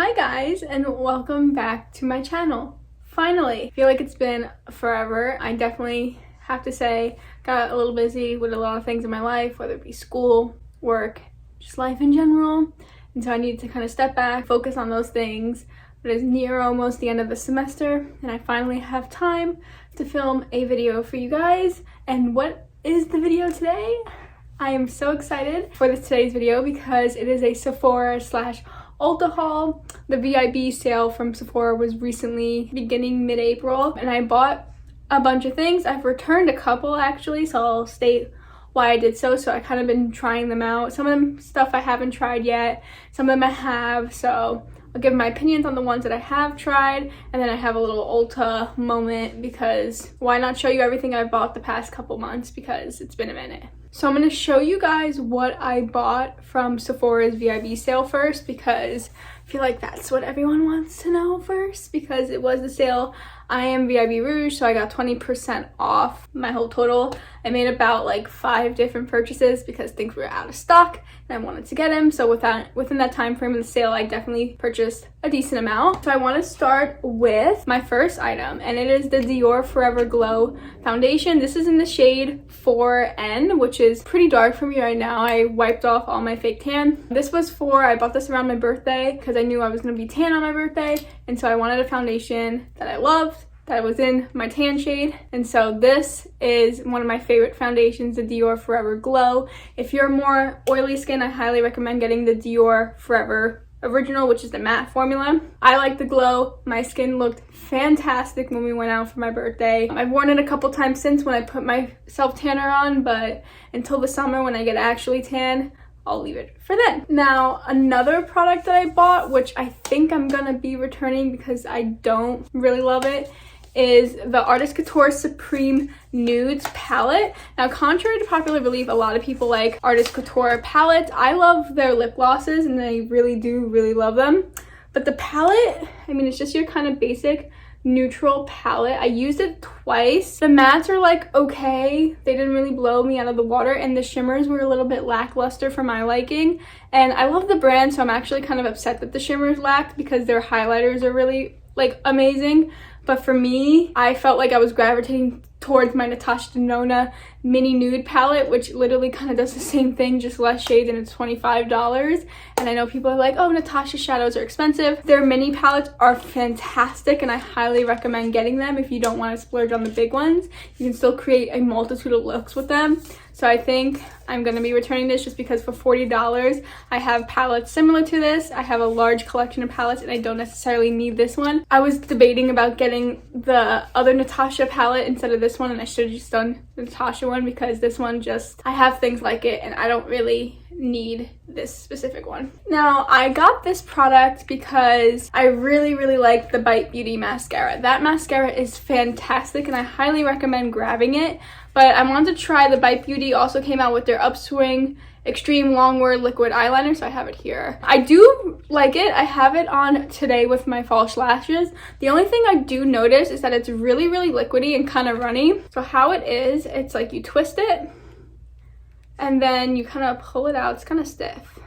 Hi guys, and welcome back to my channel. Finally, I feel like it's been forever. I definitely have to say got a little busy with a lot of things in my life, whether it be school, work, just life in general. And so I needed to kind of step back, focus on those things. But it's near almost the end of the semester and I finally have time to film a video for you guys. And what is the video today? I am so excited for today's video because it is a Sephora / Ulta haul. The VIB sale from Sephora was recently beginning mid-April and I bought a bunch of things. I've returned a couple actually, so I'll state why I did so. So I kind of been trying them out. Some of them stuff I haven't tried yet, some of them I have, so I'll give my opinions on the ones that I have tried, and then I have a little Ulta moment because why not show you everything I bought the past couple months because it's been a minute. So I'm going to show you guys what I bought from Sephora's VIB sale first because I feel like that's what everyone wants to know first because it was the sale. I am VIB Rouge, so I got 20% off my whole total. I made about like 5 different purchases because things were out of stock and I wanted to get them. So within that time frame of the sale, I definitely purchased a decent amount. So I want to start with my first item, and it is the Dior Forever Glow foundation. This is in the shade 4N, which is pretty dark for me right now. I wiped off all my fake tan. I bought this around my birthday because I knew I was going to be tan on my birthday, and so I wanted a foundation that I loved, that was in my tan shade. And so this is one of my favorite foundations, the Dior Forever Glow. If you're more oily skin, I highly recommend getting the Dior Forever Original, which is the matte formula. I like the glow. My skin looked fantastic when we went out for my birthday. I've worn it a couple times since when I put my self tanner on, but until the summer when I get actually tan, I'll leave it for then. Now, another product that I bought, which I think I'm gonna be returning because I don't really love it, is the Artist Couture Supreme Nudes palette. Now, contrary to popular belief, a lot of people like Artist Couture palettes. I love their lip glosses and I really love them. But the palette, I mean, it's just your kind of basic neutral palette. I used it twice. The mattes are like okay, they didn't really blow me out of the water, and the shimmers were a little bit lackluster for my liking. And I love the brand, so I'm actually kind of upset that the shimmers lacked because their highlighters are really like amazing. But for me, I felt like I was gravitating towards my Natasha Denona mini nude palette, which literally kind of does the same thing, just less shades, and it's $25. And I know people are like, oh, Natasha shadows are expensive. Their mini palettes are fantastic and I highly recommend getting them if you don't want to splurge on the big ones. You can still create a multitude of looks with them. So I think I'm going to be returning this just because for $40 I have palettes similar to this. I have a large collection of palettes and I don't necessarily need this one. I was debating about getting the other Natasha palette instead of this one, and I should have just done the Natasha one because this one just, I have things like it and I don't really need this specific one. Now, I got this product because I really like the Bite Beauty mascara. That mascara is fantastic and I highly recommend grabbing it. But I wanted to try the Bite Beauty. Also came out with their Upswing Extreme Longwear Liquid Eyeliner, so I have it here. I do like it. I have it on today with my false lashes. The only thing I do notice is that it's really liquidy and kind of runny. So how it is, it's like you twist it and then you kind of pull it out. It's kind of stiff.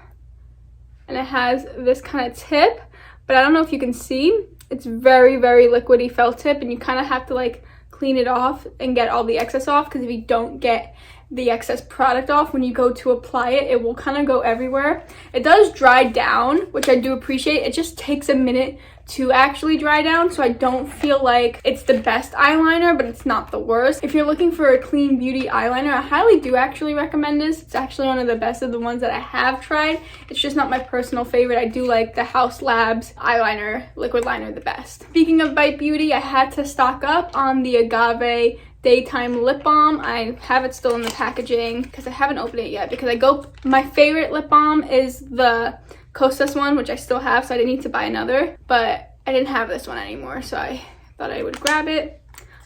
And it has this kind of tip, but I don't know if you can see. It's very liquidy felt tip, and you kind of have to like clean it off and get all the excess off, because if you don't get the excess product off when you go to apply it, it will kind of go everywhere. It does dry down, which I do appreciate. It just takes a minute to actually dry down, so I don't feel like it's the best eyeliner, but it's not the worst. If you're looking for a clean beauty eyeliner, I highly do actually recommend this. It's actually one of the best of the ones that I have tried. It's just not my personal favorite. I do like the House Labs eyeliner, liquid liner the best. Speaking of Bite Beauty, I had to stock up on the Agave Daytime Lip Balm. I have it still in the packaging because I haven't opened it yet because my favorite lip balm is the Kosas one, which I still have, so I didn't need to buy another, but I didn't have this one anymore, so I thought I would grab it.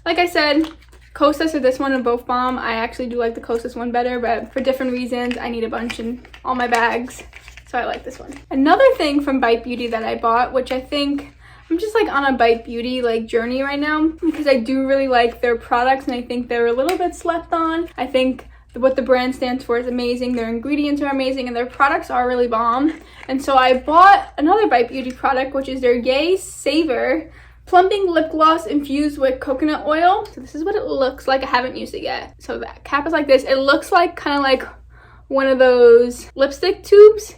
Like I said, Kosas or this one are both bomb. I actually do like the Kosas one better, but for different reasons, I need a bunch in all my bags, so I like this one. Another thing from Bite Beauty that I bought, which I think I'm just like on a Bite Beauty like journey right now because I do really like their products and I think they're a little bit slept on. I think what the brand stands for is amazing. Their ingredients are amazing and their products are really bomb. And so I bought another Bite Beauty product, which is their Yay Savor Plumping Lip Gloss infused with coconut oil. So this is what it looks like. I haven't used it yet. So the cap is like this. It looks like kind of like one of those lipstick tubes,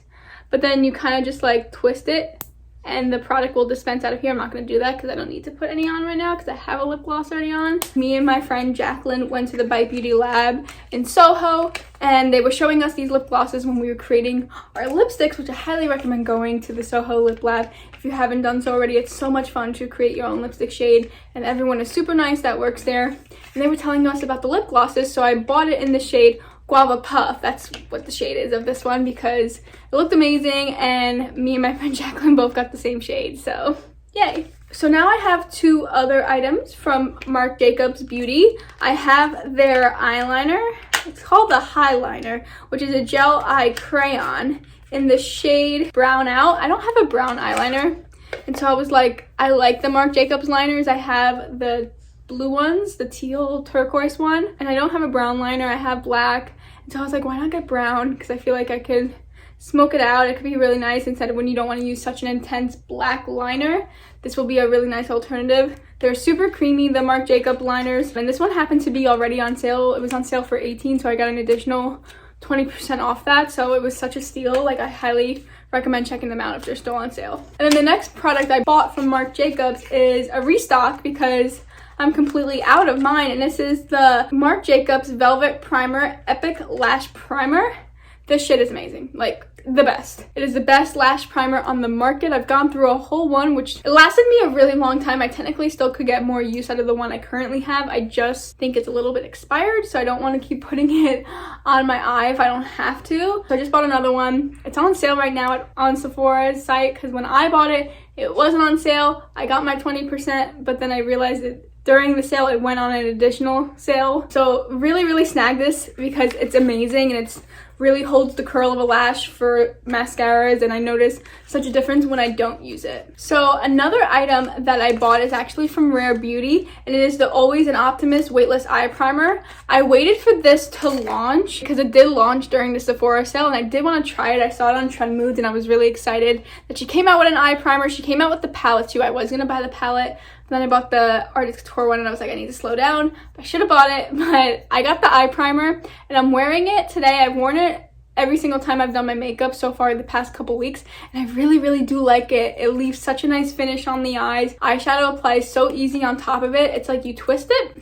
but then you kind of just like twist it and the product will dispense out of here. I'm not going to do that because I don't need to put any on right now because I have a lip gloss already on. Me and my friend Jacqueline went to the Bite Beauty lab in Soho and they were showing us these lip glosses when we were creating our lipsticks, which I highly recommend going to the Soho lip lab if you haven't done so already. It's so much fun to create your own lipstick shade and everyone is super nice that works there. And they were telling us about the lip glosses, so I bought it in the shade Guava Puff. That's what the shade is of this one because it looked amazing and me and my friend Jacqueline both got the same shade, so yay. So now I have two other items from Marc Jacobs Beauty. I have their eyeliner. It's called the Highliner, which is a gel eye crayon in the shade Brown Out. I don't have a brown eyeliner, and so I was like, I like the Marc Jacobs liners. I have the blue ones, the teal turquoise one, and I don't have a brown liner. I have black. So I was like, why not get brown? Because I feel like I could smoke it out. It could be really nice instead of when you don't want to use such an intense black liner. This will be a really nice alternative. They're super creamy, the Marc Jacobs liners. And this one happened to be already on sale. It was on sale for $18, so I got an additional 20% off that. So it was such a steal. Like, I highly recommend checking them out if they're still on sale. And then the next product I bought from Marc Jacobs is a restock because I'm completely out of mine, and this is the Marc Jacobs Velvet Primer Epic Lash Primer. This shit is amazing, like the best. It is the best lash primer on the market. I've gone through a whole one, which it lasted me a really long time. I technically still could get more use out of the one I currently have. I just think it's a little bit expired, so I don't want to keep putting it on my eye if I don't have to. So I just bought another one. It's on sale right now on Sephora's site because when I bought it, it wasn't on sale. I got my 20%, but then I realized that during the sale, it went on an additional sale. So really snag this because it's amazing and it's really holds the curl of a lash for mascaras, and I notice such a difference when I don't use it. So another item that I bought is actually from Rare Beauty, and it is the Always an Optimist Weightless Eye Primer. I waited for this to launch because it did launch during the Sephora sale, and I did want to try it. I saw it on Trend Moods, and I was really excited that she came out with an eye primer. She came out with the palette too. I was gonna buy the palette, then I bought the Artist Couture one, and I was like, I need to slow down. I should have bought it, but I got the eye primer, and I'm wearing it today. I've worn it every single time I've done my makeup so far the past couple weeks, and I really do like it. It leaves such a nice finish on the eyes. Eyeshadow applies so easy on top of it. It's like you twist it,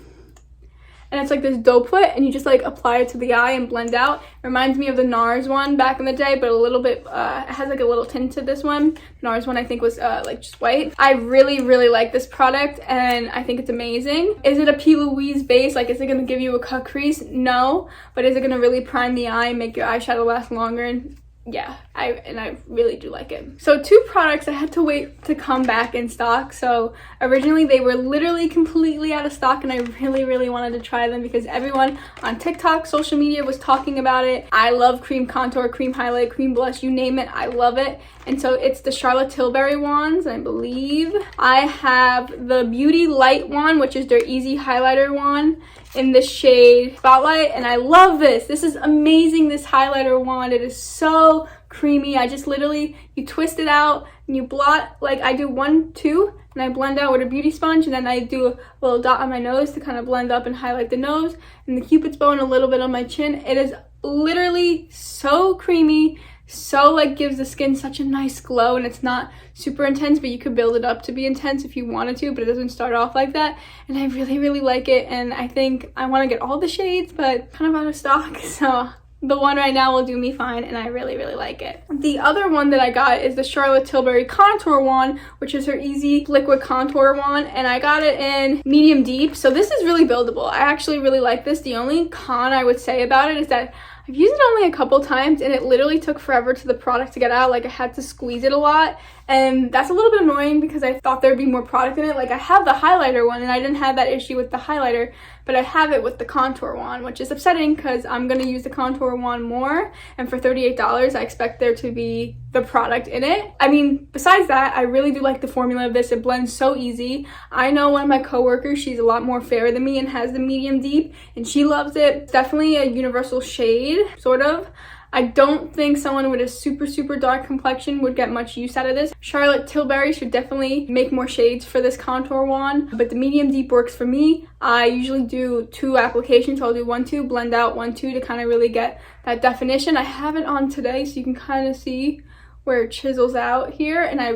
and it's like this doe foot, and you just like apply it to the eye and blend out. It reminds me of the NARS one back in the day, but a little bit, it has like a little tint to this one. NARS one I think was like just white. I really like this product, and I think it's amazing. Is it a P. Louise base? Like, is it gonna give you a cut crease? No, but is it gonna really prime the eye and make your eyeshadow last longer? And yeah, I really do like it. So two products I had to wait to come back in stock. So originally they were literally completely out of stock, and I really wanted to try them because everyone on TikTok, social media was talking about it. I love cream contour, cream highlight, cream blush, you name it, I love it. And so it's the Charlotte Tilbury wands, I believe. I have the Beauty Lite one, which is their easy highlighter wand in the shade Spotlight, and I love this. This is amazing, this highlighter wand. It is so creamy. I just literally, you twist it out and you blot, like I do 1, 2, and I blend out with a beauty sponge, and then I do a little dot on my nose to kind of blend up and highlight the nose, and the Cupid's bow and a little bit on my chin. It is literally so creamy, so like gives the skin such a nice glow, and it's not super intense, but you could build it up to be intense if you wanted to, but it doesn't start off like that. And I really like it, and I think I want to get all the shades, but kind of out of stock, so the one right now will do me fine, and I really like it. The other one that I got is the Charlotte Tilbury contour wand, which is her easy liquid contour wand, and I got it in medium deep. So this is really buildable. I actually really like this. The only con I would say about it is that I've used it only a couple times, and it literally took forever for the product to get out. Like, I had to squeeze it a lot, and that's a little bit annoying because I thought there'd be more product in it. Like, I have the highlighter one and I didn't have that issue with the highlighter, but I have it with the contour one, which is upsetting because I'm gonna use the contour one more, and for $38 I expect there to be the product in it. I mean, besides that, I really do like the formula of this. It blends so easy. I know one of my coworkers, she's a lot more fair than me and has the medium deep, and she loves it. It's definitely a universal shade, sort of. I don't think someone with a super dark complexion would get much use out of this. Charlotte Tilbury should definitely make more shades for this contour wand, but the medium deep works for me. I usually do 2 applications, so I'll do 1-2, blend out 1-2 to kind of really get that definition. I have it on today so you can kind of see where it chisels out here, and I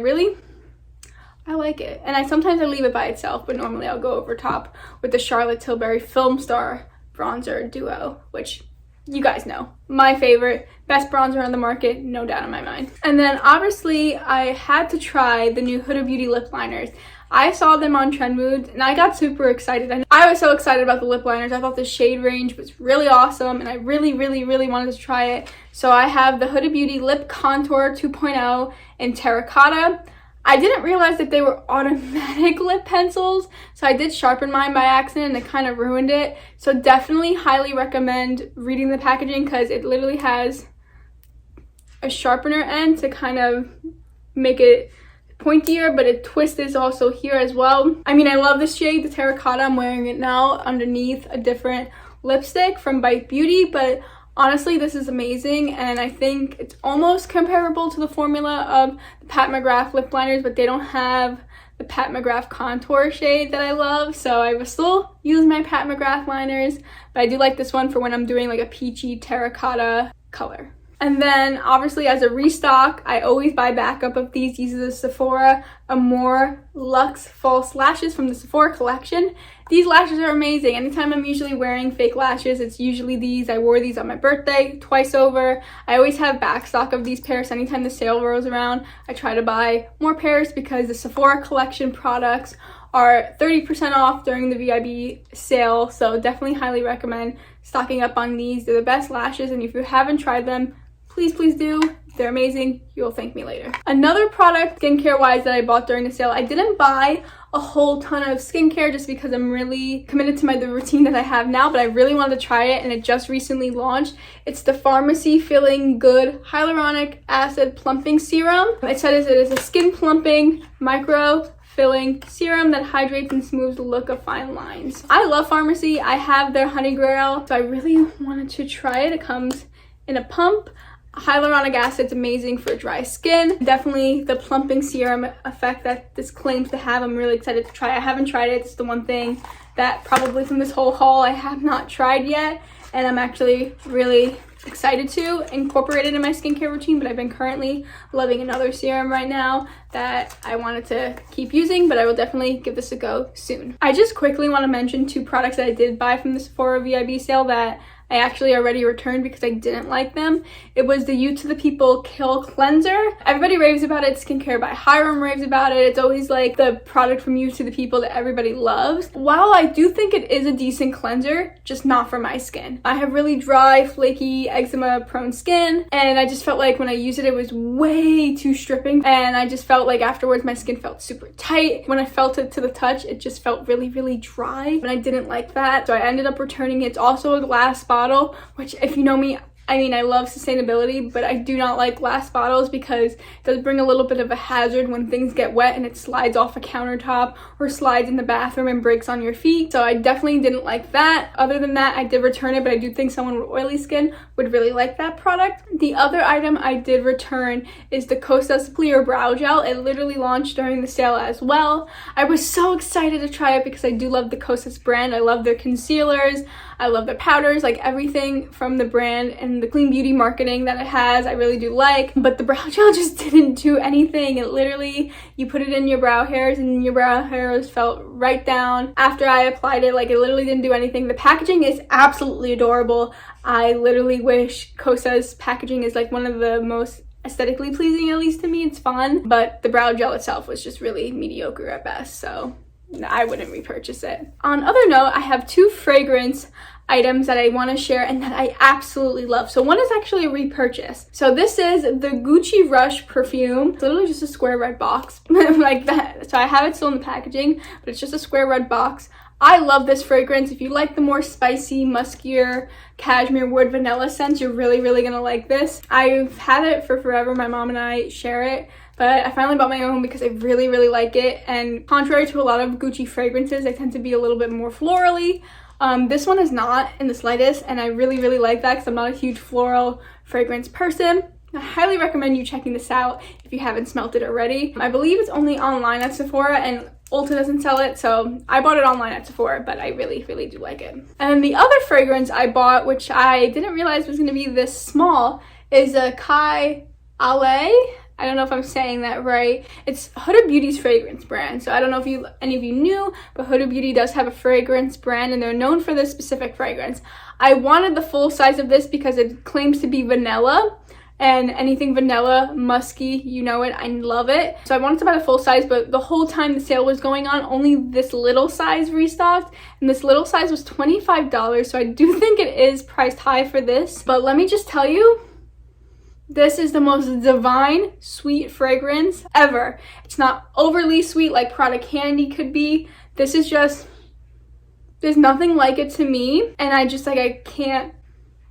like it. And sometimes I leave it by itself, but normally I'll go over top with the Charlotte Tilbury Film Star Bronzer Duo, which you guys know, my favorite, best bronzer on the market, no doubt in my mind. And then obviously I had to try the new Huda Beauty lip liners. I saw them on Trendmood and I got super excited. I was so excited about the lip liners. I thought the shade range was really awesome and I really wanted to try it. So I have the Huda Beauty Lip Contour 2.0 in Terracotta. I didn't realize that they were automatic lip pencils, so I did sharpen mine by accident and it kind of ruined it. So definitely highly recommend reading the packaging because it literally has a sharpener end to kind of make it pointier, but it twists also here as well. I mean, I love this shade, the Terracotta. I'm wearing it now underneath a different lipstick from Bite Beauty, but honestly, this is amazing, and I think it's almost comparable to the formula of the Pat McGrath lip liners, but they don't have the Pat McGrath contour shade that I love, so I will still use my Pat McGrath liners, but I do like this one for when I'm doing like a peachy terracotta color. And then obviously as a restock, I always buy backup of these. These are the Sephora Amore Luxe False Lashes from the Sephora collection. These lashes are amazing. Anytime I'm usually wearing fake lashes, it's usually these. I wore these on my birthday twice over. I always have backstock of these pairs. Anytime the sale rolls around, I try to buy more pairs because the Sephora collection products are 30% off during the VIB sale. So definitely highly recommend stocking up on these. They're the best lashes, and if you haven't tried them, please do. They're amazing. You'll thank me later. Another product skincare wise that I bought during the sale, I didn't buy a whole ton of skincare just because I'm really committed to the routine that I have now, but I really wanted to try it and it just recently launched. It's the Pharmacy Feeling Good Hyaluronic Acid Plumping Serum. It says it is a skin plumping micro filling serum that hydrates and smooths the look of fine lines. I love Pharmacy. I have their Honey Grail, so I really wanted to try it. It comes in a pump. Hyaluronic acid's amazing for dry skin. Definitely the plumping serum effect that this claims to have. I'm really excited to try. I haven't tried it. It's the one thing that probably from this whole haul I have not tried yet, and I'm actually really excited to incorporate it in my skincare routine. But I've been currently loving another serum right now that I wanted to keep using, but I will definitely give this a go soon. I just quickly want to mention 2 products that I did buy from the Sephora VIB sale that I actually already returned because I didn't like them. It was the You to the People Kill Cleanser. Everybody raves about it. Skincare by Hiram raves about it. It's always like the product from You to the People that everybody loves. While I do think it is a decent cleanser, just not for my skin. I have really dry, flaky, eczema prone skin, and I just felt like when I used it, it was way too stripping, and I just felt like afterwards my skin felt super tight. When I felt it to the touch, it just felt really dry, and I didn't like that, so I ended up returning it. It's also a glass bottle, which if you know me, I mean, I love sustainability, but I do not like glass bottles because it does bring a little bit of a hazard when things get wet and it slides off a countertop or slides in the bathroom and breaks on your feet. So I definitely didn't like that. Other than that, I did return it, but I do think someone with oily skin would really like that product. The other item I did return is the Kosas Clear Brow Gel. It literally launched during the sale as well. I was so excited to try it because I do love the Kosas brand. I love their concealers. I love their powders, like everything from the brand and the clean beauty marketing that it has, I really do like. But the brow gel just didn't do anything. It literally, you put it in your brow hairs and your brow hairs felt right down. After I applied it, like it literally didn't do anything. The packaging is absolutely adorable. I literally wish Kosas packaging is like one of the most aesthetically pleasing, at least to me. It's fun, but the brow gel itself was just really mediocre at best. So I wouldn't repurchase it. On other note, I have 2 fragrance items that I want to share and that I absolutely love. So one is actually a repurchase. So this is the Gucci Rush perfume. It's literally just a square red box like that. So I have it still in the packaging, but it's just a square red box. I love this fragrance. If you like the more spicy, muskier, cashmere wood vanilla scents, you're really gonna like this. I've had it for forever. My mom and I share it, but I finally bought my own because I really like it. And contrary to a lot of Gucci fragrances, they tend to be a little bit more florally. This one is not in the slightest, and I really like that because I'm not a huge floral fragrance person. I highly recommend you checking this out if you haven't smelt it already. I believe it's only online at Sephora, and Ulta doesn't sell it, so I bought it online at Sephora, but I really do like it. And the other fragrance I bought, which I didn't realize was going to be this small, is a Kai Ale. I don't know if I'm saying that right. It's Huda Beauty's fragrance brand. So I don't know if any of you knew, but Huda Beauty does have a fragrance brand and they're known for this specific fragrance. I wanted the full size of this because it claims to be vanilla, and anything vanilla, musky, you know it, I love it. So I wanted to buy the full size, but the whole time the sale was going on, only this little size restocked, and this little size was $25. So I do think it is priced high for this. But let me just tell you, this is the most divine sweet fragrance ever. It's not overly sweet like Prada Candy could be. This is just, there's nothing like it to me. And I can't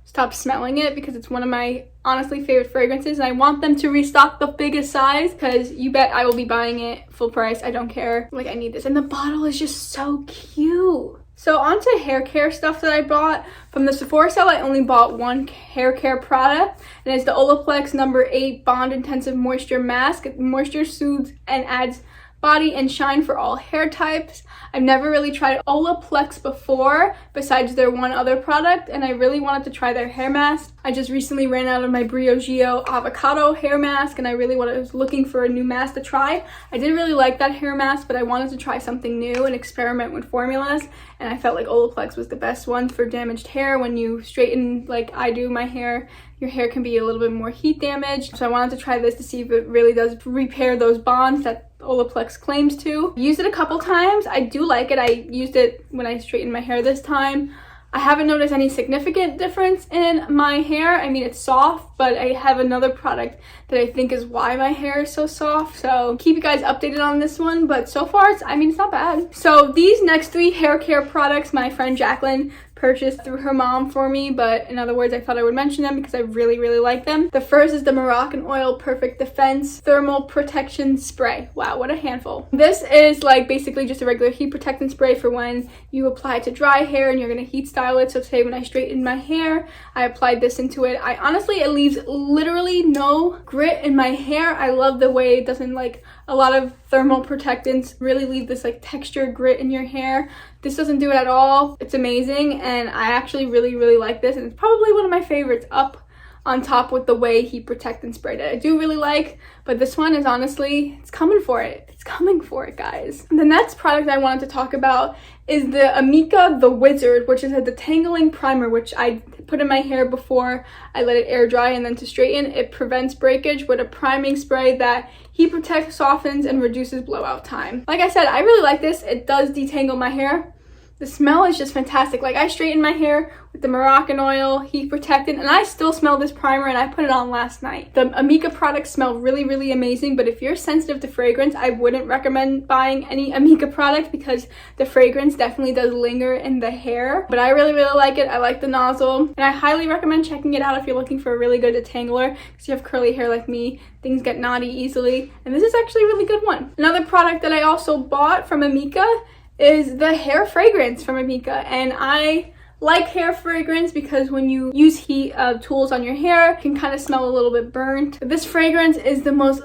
stop smelling it because it's one of my honestly favorite fragrances. And I want them to restock the biggest size because you bet I will be buying it full price. I don't care. Like, I need this. And the bottle is just so cute. So on to hair care stuff that I bought. From the Sephora sale, I only bought one hair care product, and it's the Olaplex No. 8 Bond Intensive Moisture Mask. It moisture soothes and adds body and shine for all hair types. I've never really tried Olaplex before, besides their one other product, and I really wanted to try their hair mask. I just recently ran out of my Briogeo avocado hair mask, and I was looking for a new mask to try. I did really like that hair mask, but I wanted to try something new and experiment with formulas, and I felt like Olaplex was the best one for damaged hair. When you straighten like I do my hair, your hair can be a little bit more heat damaged. So I wanted to try this to see if it really does repair those bonds that Olaplex claims to. Used it a couple times. I do like it. I used it when I straightened my hair this time. I haven't noticed any significant difference in my hair. I mean, it's soft, but I have another product that I think is why my hair is so soft. So keep you guys updated on this one, but so far, it's not bad. So these next 3 hair care products, my friend Jacqueline purchased through her mom for me, but in other words, I thought I would mention them because I really like them. The first is the Moroccan Oil Perfect Defense Thermal Protection Spray. Wow, what a handful. This is like basically just a regular heat protectant spray for when you apply it to dry hair and you're gonna heat style it. So today when I straightened my hair, I applied this into it. It leaves literally no grit in my hair. I love the way it doesn't, like a lot of thermal protectants really leave this like texture grit in your hair. This doesn't do it at all. It's amazing, and I actually really like this, and it's probably one of my favorites, up on top with the way heat protectant spray that I do really like. But this one is honestly, it's coming for it. It's coming for it, guys. The next product I wanted to talk about is the Amika The Wizard, which is a detangling primer, which I put in my hair before I let it air dry, and then to straighten, it prevents breakage with a priming spray that heat protects, softens, and reduces blowout time. Like I said, I really like this. It does detangle my hair. The smell is just fantastic. Like, I straightened my hair with the Moroccan Oil heat protectant, and I still smell this primer, and I put it on last night. The Amika products smell really amazing, but if you're sensitive to fragrance, I wouldn't recommend buying any Amika product because the fragrance definitely does linger in the hair. But I really like it. I like the nozzle, and I highly recommend checking it out if you're looking for a really good detangler, because you have curly hair like me. Things get knotty easily, and this is actually a really good one. Another product that I also bought from Amika is the hair fragrance from Amika, and I like hair fragrance because when you use heat tools on your hair, it can kind of smell a little bit burnt. This fragrance is the most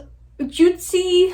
juicy,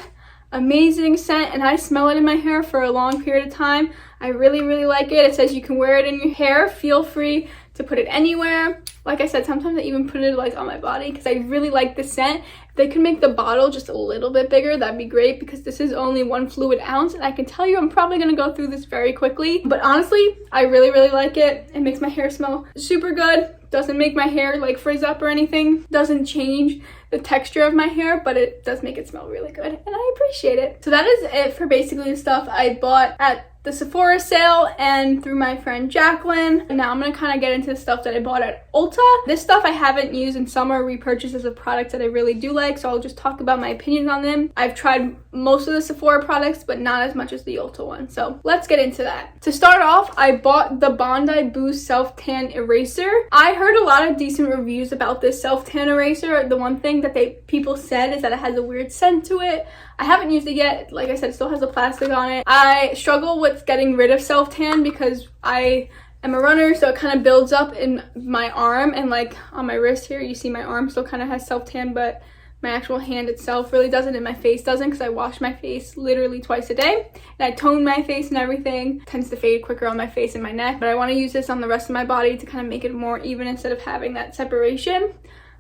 amazing scent, and I smell it in my hair for a long period of time. I really like it. It says you can wear it in your hair. Feel free to put it anywhere. Like I said, sometimes I even put it like on my body because I really like the scent. If they could make the bottle just a little bit bigger, that'd be great, because this is only 1 fluid ounce, and I can tell you I'm probably gonna go through this very quickly. But honestly, I really like it. It makes my hair smell super good. Doesn't make my hair like frizz up or anything. Doesn't change the texture of my hair, but it does make it smell really good, and I appreciate it. So that is it for basically the stuff I bought at the Sephora sale and through my friend Jacqueline. And now I'm gonna kind of get into the stuff that I bought at Ulta. This stuff I haven't used in summer, repurchases of products that I really do like, so I'll just talk about my opinions on them. I've tried most of the Sephora products, but not as much as the Ulta one, so let's get into that. To start off, I bought the Bondi Boost Self Tan Eraser. I heard a lot of decent reviews about this self tan eraser. The one thing that people said is that it has a weird scent to it. I haven't used it yet. Like I said, it still has the plastic on it. I struggle with getting rid of self-tan because I am a runner, so it kind of builds up in my arm, and like on my wrist here, you see my arm still kind of has self-tan, but my actual hand itself really doesn't, and my face doesn't, because I wash my face literally twice a day, and I tone my face and everything. It tends to fade quicker on my face and my neck, but I want to use this on the rest of my body to kind of make it more even instead of having that separation.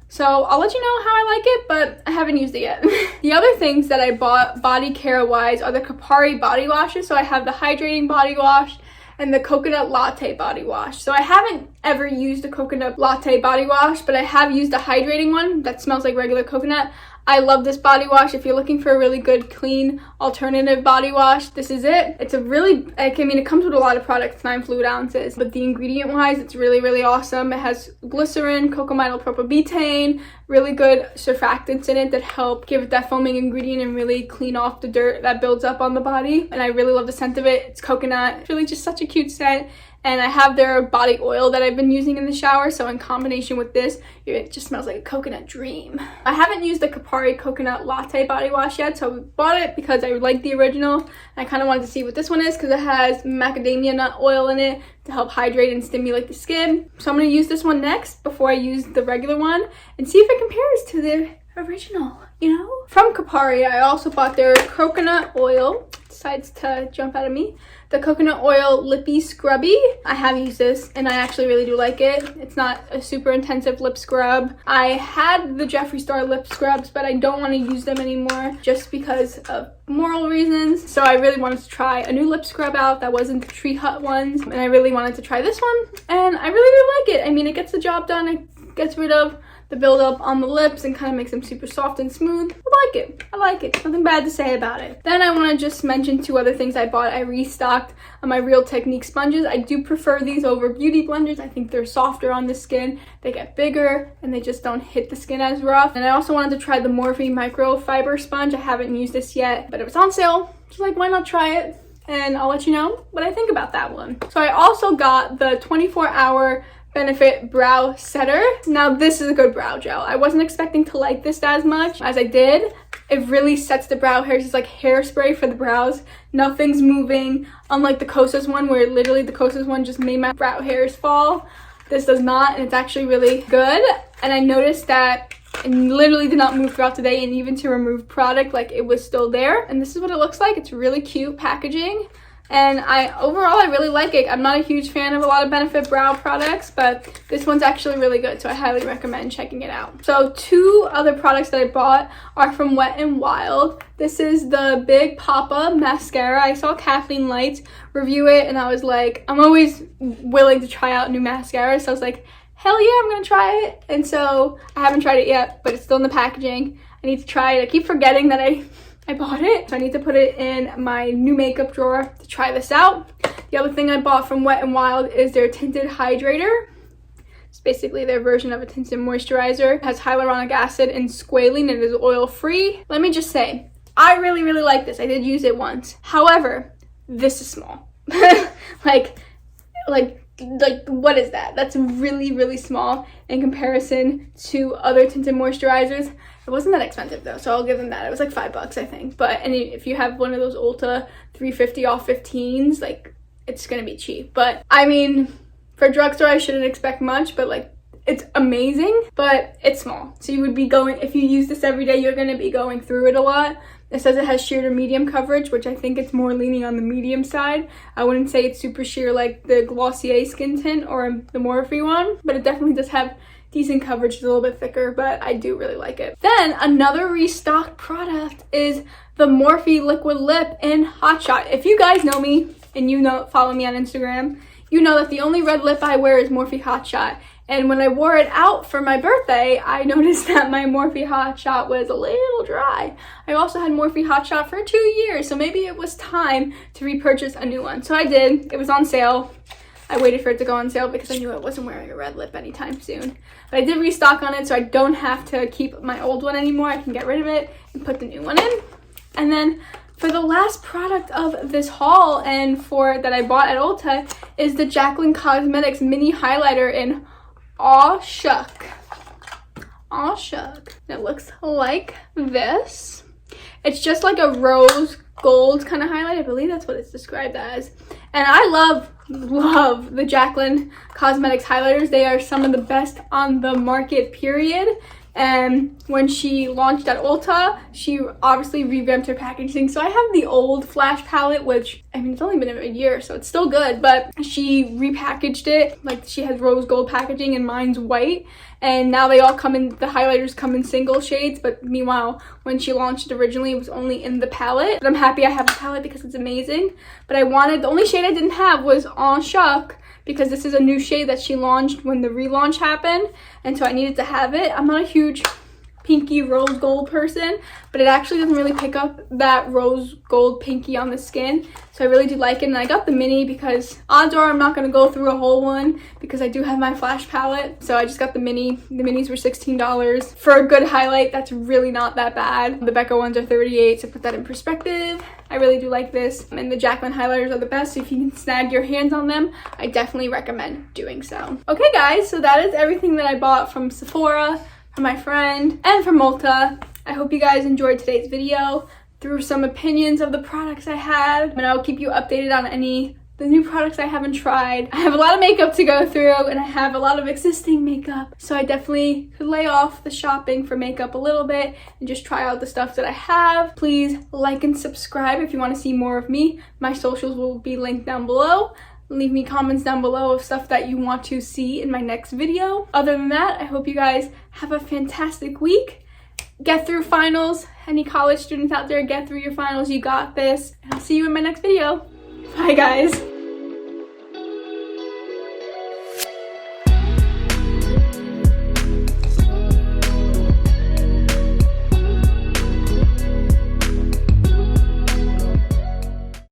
So I'll let you know how I like it, but I haven't used it yet. The other things that I bought body care wise are the Kapari body washes. So I have the hydrating body wash and the coconut latte body wash. So I haven't ever used a coconut latte body wash, but I have used a hydrating one that smells like regular coconut. I love this body wash. If you're looking for a really good, clean, alternative body wash, this is it. It's a really, I mean, it comes with a lot of products, 9 fluid ounces, but the ingredient-wise, it's really, really awesome. It has glycerin, cocamidol propylbutane, really good surfactants in it that help give it that foaming ingredient and really clean off the dirt that builds up on the body. And I really love the scent of it. It's coconut. It's really just such a cute scent. And I have their body oil that I've been using in the shower, so in combination with this, it just smells like a coconut dream. I haven't used the Kapari coconut latte body wash yet, so I bought it because I like the original, and I kind of wanted to see what this one is because it has macadamia nut oil in it to help hydrate and stimulate the skin. So I'm going to use this one next before I use the regular one and see if it compares to the original, you know? From Kapari, I also bought their coconut oil. It decides to jump out of me. The coconut oil lippy scrubby. I have used this and I actually really do like it. It's not a super intensive lip scrub. I had the Jeffree Star lip scrubs, but I don't want to use them anymore just because of moral reasons. So I really wanted to try a new lip scrub out that wasn't the Tree Hut ones, and I really wanted to try this one, and I really do like it. I mean, it gets the job done. It gets rid of the buildup on the lips and kind of makes them super soft and smooth. I like it. I like it. Nothing bad to say about it. Then I want to just mention 2 other things I bought. I restocked on my Real Technique sponges. I do prefer these over beauty blenders. I think they're softer on the skin. They get bigger and they just don't hit the skin as rough. And I also wanted to try the Morphe microfiber sponge. I haven't used this yet, but it was on sale. So like, why not try it? And I'll let you know what I think about that one. So I also got the 24-hour Benefit Brow Setter. Now this is a good brow gel. I wasn't expecting to like this as much as I did. It really sets the brow hairs. It's like hairspray for the brows. Nothing's moving. Unlike the Kosas one, where literally the Kosas one just made my brow hairs fall. This does not, and it's actually really good. And I noticed that it literally did not move throughout the day, and even to remove product, like, it was still there. And this is what it looks like. It's really cute packaging. And overall, I really like it. I'm not a huge fan of a lot of Benefit brow products, but this one's actually really good, so I highly recommend checking it out. So 2 other products that I bought are from Wet n Wild. This is the Big Papa mascara. I saw Kathleen Lights review it, and I was like, I'm always willing to try out new mascara, so I was like, hell yeah, I'm gonna try it. And so I haven't tried it yet, but it's still in the packaging. I need to try it. I keep forgetting that I bought it, so I need to put it in my new makeup drawer to try this out. The other thing I bought from Wet n Wild is their tinted hydrator. It's basically their version of a tinted moisturizer. It has hyaluronic acid and squalene, and it is oil free. Let me just say, I really like this. I did use it once. However, this is small. like what is that? That's really small in comparison to other tinted moisturizers. It wasn't that expensive though, so I'll give them that. It was like $5, I think. But if you have one of those Ulta 350 off 15s, like, it's gonna be cheap. But I mean, for a drugstore, I shouldn't expect much, but like, it's amazing, but it's small. So you would be going, if you use this every day, you're gonna be going through it a lot. It says it has sheer to medium coverage, which I think it's more leaning on the medium side. I wouldn't say it's super sheer like the Glossier skin tint or the Morphe one, but it definitely does have decent coverage. It's a little bit thicker, but I do really like it. Then another restocked product is the Morphe Liquid Lip in Hot Shot. If you guys know me and follow me on Instagram, you know that the only red lip I wear is Morphe Hot Shot. And when I wore it out for my birthday, I noticed that my Morphe Hot Shot was a little dry. I also had Morphe Hot Shot for 2 years, so maybe it was time to repurchase a new one. So I did. It was on sale. I waited for it to go on sale because I knew I wasn't wearing a red lip anytime soon. But I did restock on it, so I don't have to keep my old one anymore. I can get rid of it and put the new one in. And then for the last product of this haul and that I bought at Ulta is the Jaclyn Cosmetics mini highlighter in Aw Shuck. Aw Shuck. It looks like this. It's just like a rose gold kind of highlight. I believe that's what it's described as. And I love the Jaclyn Cosmetics highlighters. They are some of the best on the market, period. And when she launched at Ulta, she obviously revamped her packaging. So I have the old Flash palette, which, I mean, it's only been a year, so it's still good, but she repackaged it. Like, she has rose gold packaging and mine's white. And now they all come in, the highlighters come in single shades, but meanwhile, when she launched it originally, it was only in the palette. But I'm happy I have the palette because it's amazing. But the only shade I didn't have was Aw Shuck, because this is a new shade that she launched when the relaunch happened, and so I needed to have it. I'm not a huge pinky rose gold person, but it actually doesn't really pick up that rose gold pinky on the skin, so I really do like it. And I got the mini because odds are I'm not going to go through a whole one because I do have my Flash palette, so I just got the mini. The minis were $16 for a good highlight. That's really not that bad. The Becca ones are $38, so put that in perspective. I really do like this, and the Jaclyn highlighters are the best, so if you can snag your hands on them, I definitely recommend doing so. Okay guys, so that is everything that I bought from Sephora, from my friend, and from Ulta. I hope you guys enjoyed today's video, threw some opinions of the products I have, and I'll keep you updated on the new products I haven't tried. I have a lot of makeup to go through, and I have a lot of existing makeup, so I definitely could lay off the shopping for makeup a little bit and just try out the stuff that I have. Please like and subscribe if you want to see more of me. My socials will be linked down below. Leave me comments down below of stuff that you want to see in my next video. Other than that, I hope you guys have a fantastic week. Get through finals. Any college students out there, get through your finals. You got this. And I'll see you in my next video. Bye guys.